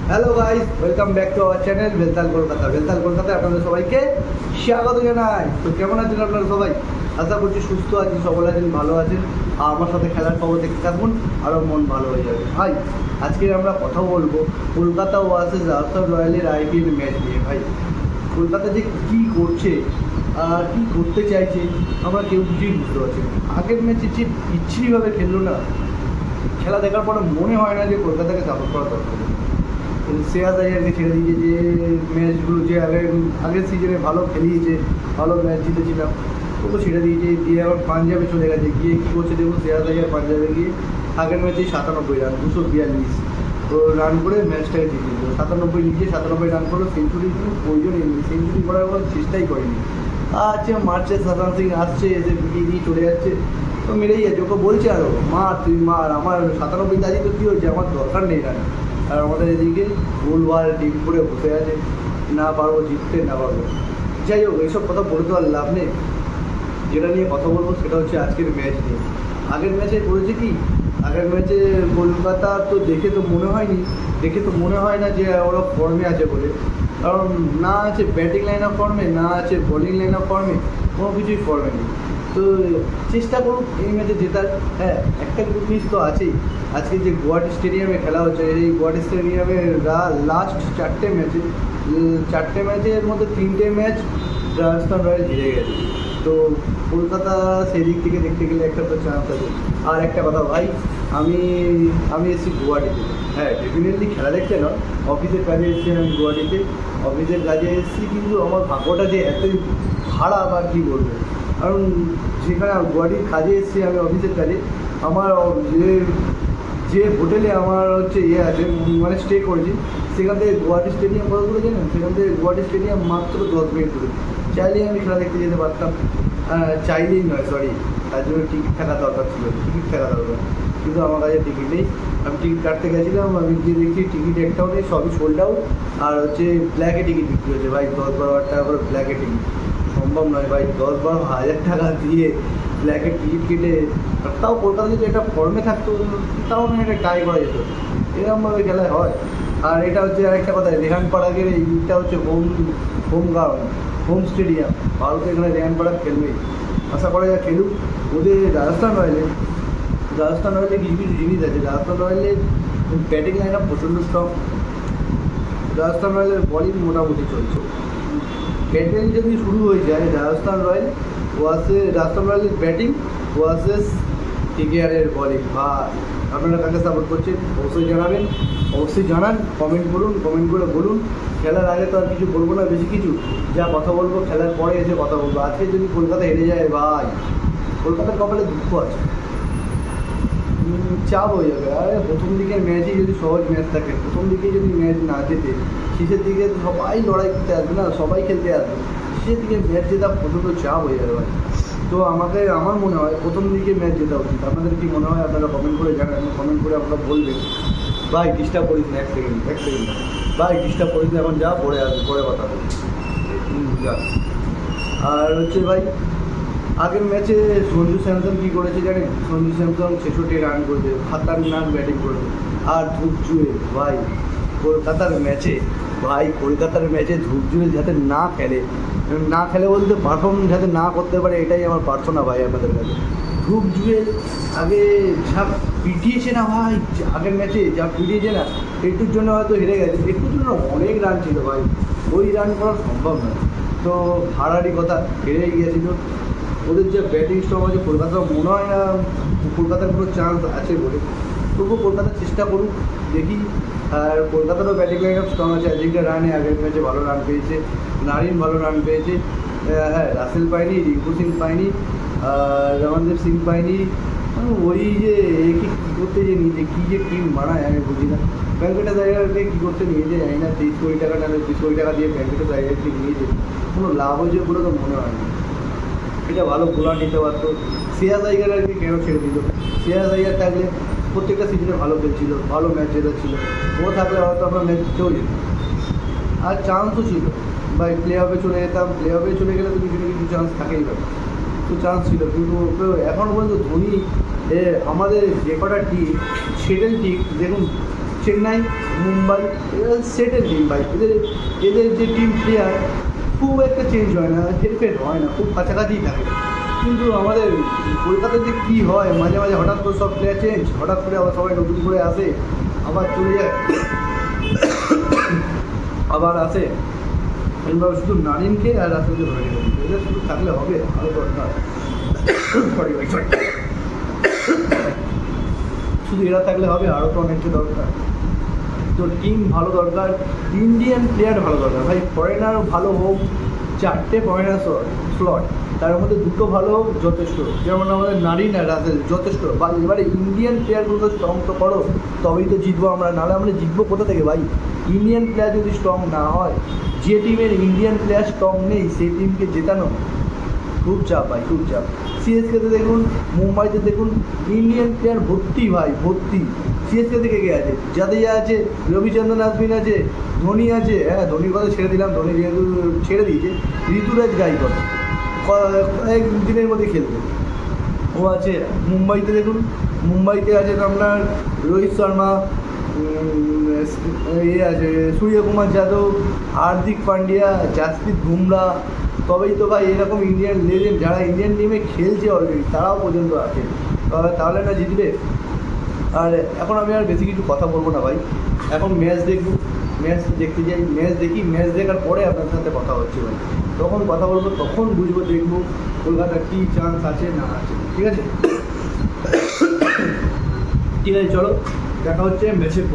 Hello guys, welcome back to our channel Beltal Kolkata. Beltal কলকাতায় আপনাদের সবাইকে স্বাগত জানাই। তো কেমন আছেন আপনারা সবাই? আশা করছি সুস্থ আছেন, সবল আছেন, ভালো আছেন। আর আমার সাথে খেলার খবর দেখতে থাকুন, আরও মন ভালো হয়ে যাবে। ভাই, আজকে আমরা কথা বলবো কলকাতা ওয়ার্সেস রাজস্থান রয়্যালের আইপিএল ম্যাচ নিয়ে। ভাই, কলকাতা যে কী করছে আর কী করতে চাইছে আমরা কেউ কিছুই বুঝতে পারছি না। আগের ম্যাচে যে বিচ্ছিরিভাবে খেললো না, খেলা দেখার পরে মনে হয় না যে কলকাতাকে সাপোর্ট করা দরকার। শ্রেয়াস আইয়ারকে ছেড়ে দিয়েছে, যে ম্যাচগুলো যে আগের সিজনে ভালো খেলিয়েছে, ভালো ম্যাচ জিতেছিলাম, ওকে ছেড়ে দিয়েছে। দিয়ে এখন পাঞ্জাবে চলে গেছে, গিয়ে কী করছে দেখুন। শ্রেয়াস আইয়ার পাঞ্জাবে গিয়ে আগের ম্যাচে 97 রান, 242 তো রান করে ম্যাচটাকে জিতে দিল। 97 নিজে 97 রান করলো, সেঞ্চুরি কিন্তু প্রয়োজনই নেই, সেঞ্চুরি করার কোনো চেষ্টাই করেনি। আচ্ছা, মারছে সাধারণ সিং, আসছে এসে বিটিয়ে দিয়ে চলে যাচ্ছে, তো মেরেই যাচ্ছে। ওকে বলছে আরও মার, তুই মার, আমার 97 দাঁড়িয়ে তো কী হয়েছে, আমার দরকার নেই রান। আর আমাদের এদিকে ভুলভাল টিম করে বসে আছে, না পারবো জিততে, না পারবো। যাই হোক, এইসব কথা বলে তো আর লাভ নেই। যেটা নিয়ে কথা বলবো সেটা হচ্ছে আজকের ম্যাচ নিয়ে। আগের ম্যাচে করেছে কি, আগের ম্যাচে কলকাতা তো দেখে তো মনে হয় না যে ওরা ফর্মে আছে বলে। কারণ না আছে ব্যাটিং লাইন অফ ফর্মে, না আছে বোলিং লাইন অফ ফর্মে, কোনো কিছুই ফর্মে নেই। তো চেষ্টা করুক এই ম্যাচে জেতার। হ্যাঁ, একটা গুড নিউজ তো আছেই। আজকে যে গুয়াহাটি স্টেডিয়ামে খেলা হচ্ছে, এই গুয়াহাটি স্টেডিয়ামে লাস্ট 4টে ম্যাচের মধ্যে 3টে ম্যাচ রাজস্থান রয়্যাল জিতে গেছে। তো কলকাতা সেই দিক থেকে দেখতে গেলে একটা তো চান্স আছে। আর একটা কথা ভাই, আমি এসেছি গুয়াহাটিতে। হ্যাঁ, ডেফিনেটলি খেলা দেখতে নয়, অফিসের কাজে এসেছি আমি গুয়াহাটিতে। অফিসের কাজে এসেছি, কিন্তু আমার ভাগ্যটা যে এতই খারাপ আর কী বলবো। কারণ যেখানে গুয়াহাটির কাজে এসেছি আমি, অফিসের কাজে, আমার যে হোটেলে আমার হচ্ছে আছে, মানে স্টে করেছি, সেখান থেকে গুয়াহাটি স্টেডিয়াম কত দূরে জানেন? সেখান থেকে গুয়াহাটি স্টেডিয়াম মাত্র 10 মিনিট দূরে। চাইলেই আমি খেলা দেখতে যেতে পারতাম, চাইলেই নয়, সরি, তার জন্য টিকিট থাকা দরকার ছিল, কিন্তু আমার কাছে টিকিট নেই। আমি টিকিট কাটতে গেছিলাম, আমি গিয়ে দেখছি টিকিট একটাও নেই, সবই সোল্ড আউট। আর হচ্ছে ব্ল্যাকে টিকিট বিক্রি হচ্ছে ভাই, 10-12 হাজার টাকা করে ব্ল্যাকে টিকিট। সম্ভব নয় ভাই, 10-12 হাজার টাকা দিয়ে ব্ল্যাকের টিকিট কেটে। তাও কলকাতা যদি একটা ফর্মে থাকতো, তাও মানে একটা ট্রাই করা যেত। এরকমভাবে খেলায় হয়। আর এটা হচ্ছে আরেকটা কথা, রেহান পাড়াগের এইটা হচ্ছে হোম গ্রাউন্ড, হোম স্টেডিয়াম। ভারতে এখানে রেহান পাড়া খেলবেই, আশা করা যায় খেলুক। ওদের রাজস্থান রয়্যালে কিছু কিছু জিনিস আছে। রাজস্থান রয়্যালের ব্যাটিং লাইন আপ প্রচণ্ড স্ট্রং। রাজস্থান রয়্যালের বলিং মোটামুটি চলছে। ব্যাটিং যদি শুরু হয়ে যায় রাজস্থান রয়্যালের ব্যাটিং ওয়ার্সেস কেকেআরের বলিং, বা আপনারা কাকে সাপোর্ট করছেন অবশ্যই জানান, কমেন্ট করে বলুন। খেলার আগে তো আর কিছু বলবো না, বেশি কিছু। যা কথা বলবো খেলার পরে এসে কথা বলবো। আজকে যদি কলকাতা হেরে যায় ভাই, কলকাতার কপালে দুঃখ আছে, চাপ হয়ে যাবে। আরে প্রথম দিকের ম্যাচই যদি সহজ ম্যাচ থাকে, প্রথম দিকে যদি ম্যাচ না জেতে, শেষের দিকে সবাই লড়াই করতে আসবে না, সবাই খেলতে আসবে। শেষের দিকে ম্যাচ জেতা প্রচণ্ড চাপ হয়ে যাবে ভাই। তো আমার মনে হয় প্রথম দিকে ম্যাচ জেতা উচিত। আপনাদের কি মনে হয়? আপনারা কমেন্ট করে জানান, কমেন্ট করে আপনারা বলবেন। ভাই ডিস্টার্ব করিস না, এক সেকেন্ড ভাই, ডিস্টার্ব করিস না, এখন যা পরে আসবে, পরে কথা বলি, যা। আর হচ্ছে ভাই, আগের ম্যাচে সঞ্জু স্যামসন কী করেছে জানেন? সঞ্জু স্যামসন 66 রান করেছে, 57 রান ব্যাটিং করেছে। আর ধূপ জুয়েল ভাই, কলকাতার ম্যাচে ধূপ জুয়েল যাতে না খেলে বলতে পারফর্ম যাতে না করতে পারে, এটাই আমার প্রার্থনা ভাই আপনাদের কাছে। ধূপ জুয়েল আগে যা পিটিয়েছে না ভাই, আগের ম্যাচে যা পিটিয়েছে না, একটুর জন্য হয়তো হেরে গেছে, একটুর জন্য অনেক রান ছিল ভাই, ওই রান করা সম্ভব নয়। তো হারারই কথা, হেরেই গিয়েছিল। ওদের যে ব্যাটিং স্ট্রং আছে, কলকাতা মনে হয় না কলকাতার কোনো চান্স আছে বলে। তবুও কলকাতা চেষ্টা করুক, দেখি। আর কলকাতারও ব্যাটিং লাইন আপ স্ট্রং আছে। অজিঙ্কা রাহানে আগের ম্যাচে ভালো রান পেয়েছে, নারিন ভালো রান পেয়েছে। হ্যাঁ, রাসেল পায়নি, রিঙ্কু সিং পায়নি, রমনদীপ সিং পায়নি। ওই যে কী করতে যে নিয়েছে, কী যে টিম বানায় আমি বুঝি না। ভেঙ্কটেশ আইয়ারকে কী করতে নিয়েছে জানি না, 30 কোটি টাকা না 30 কোটি টাকা দিয়ে ভেঙ্কটেশ আইয়ারকে নিয়েছে, কোনো লাভ হয়েছে বলে তো মনে হয় না। এটা ভালো বোলার নিতে পারতো। শ্রেয়াস আইয়ারকে কেন ছেড়ে দিল? শ্রেয়াস আইয়ার থাকলে প্রত্যেকটা সিজনে ভালো খেলছিল, ভালো ম্যাচ জেতাচ্ছিল। ও থাকলে হয়তো আমরা ম্যাচ জিতেও যেত, আর চান্সও ছিল ভাই। প্লে অফে চলে যেতাম, প্লে অফে চলে গেলে তো কিছু না কিছু চান্স থাকেই ভাই। তো চান্স ছিল, কিন্তু এখনও পর্যন্ত ধোনি আমাদের যে কটা টিম সেটেল টিম দেখুন, চেন্নাই, মুম্বাই, এরা সেটেল টিম ভাই। এদের যে টিম প্লেয়ার খুব একটা চেঞ্জ হয় না, হেরফের হয় না, খুব কাছাকাছিই থাকে। কিন্তু আমাদের কলকাতায় যে কী হয়, মাঝে মাঝে হঠাৎ করে সব প্লেয়ার চেঞ্জ, হঠাৎ করে আবার সবাই নতুন করে আসে, আবার চলে যায়, আবার আসে। এবার শুধু নারিনকে আর রাস্তাকে ধরে রেখে দিই, এদের শুধু থাকলে হবে, আরও দরকার শুধু এরা থাকলে হবে, আরও তো অনেকটা দরকার। তো টিম ভালো দরকার, ইন্ডিয়ান প্লেয়ার ভালো দরকার ভাই। ফরেনার ভালো হোক, 4টে ফরেনার স্লট, তার মধ্যে 2টো ভালো হোক যথেষ্ট, যেমন আমাদের নারিন আর রাসেল যথেষ্ট। বা এবারে ইন্ডিয়ান প্লেয়ারগুলো স্ট্রং তো করো, তবেই তো জিতবো আমরা, নাহলে আমরা জিতবো কোথা থেকে ভাই? ইন্ডিয়ান প্লেয়ার যদি স্ট্রং না হয়, যে টিমের ইন্ডিয়ান প্লেয়ার স্ট্রং নেই সেই টিমকে জেতানো খুব চাপ ভাই, খুব চাপ। সিএসকেতে দেখুন, মুম্বাইতে দেখুন, ইন্ডিয়ান প্লেয়ার ভর্তি ভাই, ভর্তি। সিএসকে থেকে কে আছে? জাদেজা আছে, রবিচন্দ্রন অশ্বিন আছে, ধোনি আছে। হ্যাঁ, ধোনির কথা ছেড়ে দিলাম, ধোনি যেহেতু ছেড়ে দিয়েছে, ঋতুরাজ গাইকোয়াড় কয়েকদিনের মধ্যে খেলবে, ও আছে। মুম্বাইতে দেখুন, মুম্বাইতে আছে আপনার রোহিত শর্মা, আছে সূর্যকুমার যাদব, হার্দিক পান্ডিয়া, জাসপ্রীত বুমরা। তবেই তো ভাই এরকম ইন্ডিয়ান লেজেন্ড যারা ইন্ডিয়ান টিমে খেলছে অলরেডি, তারাও পর্যন্ত আছে, তাহলে না জিতবে। আর এখন আমি আর বেশি কিছু কথা বলবো না ভাই, এখন ম্যাচ দেখবো, ম্যাচ দেখতে যাই, ম্যাচ দেখি, ম্যাচ দেখার পরে আপনার সাথে কথা হচ্ছে ভাই। তখন কথা বলবো, তখন বুঝবো, দেখবো কলকাতার কী চান্স আছে না আছে। ঠিক আছে, ঠিক আছে, চলো দেখা হচ্ছে ম্যাচের পর।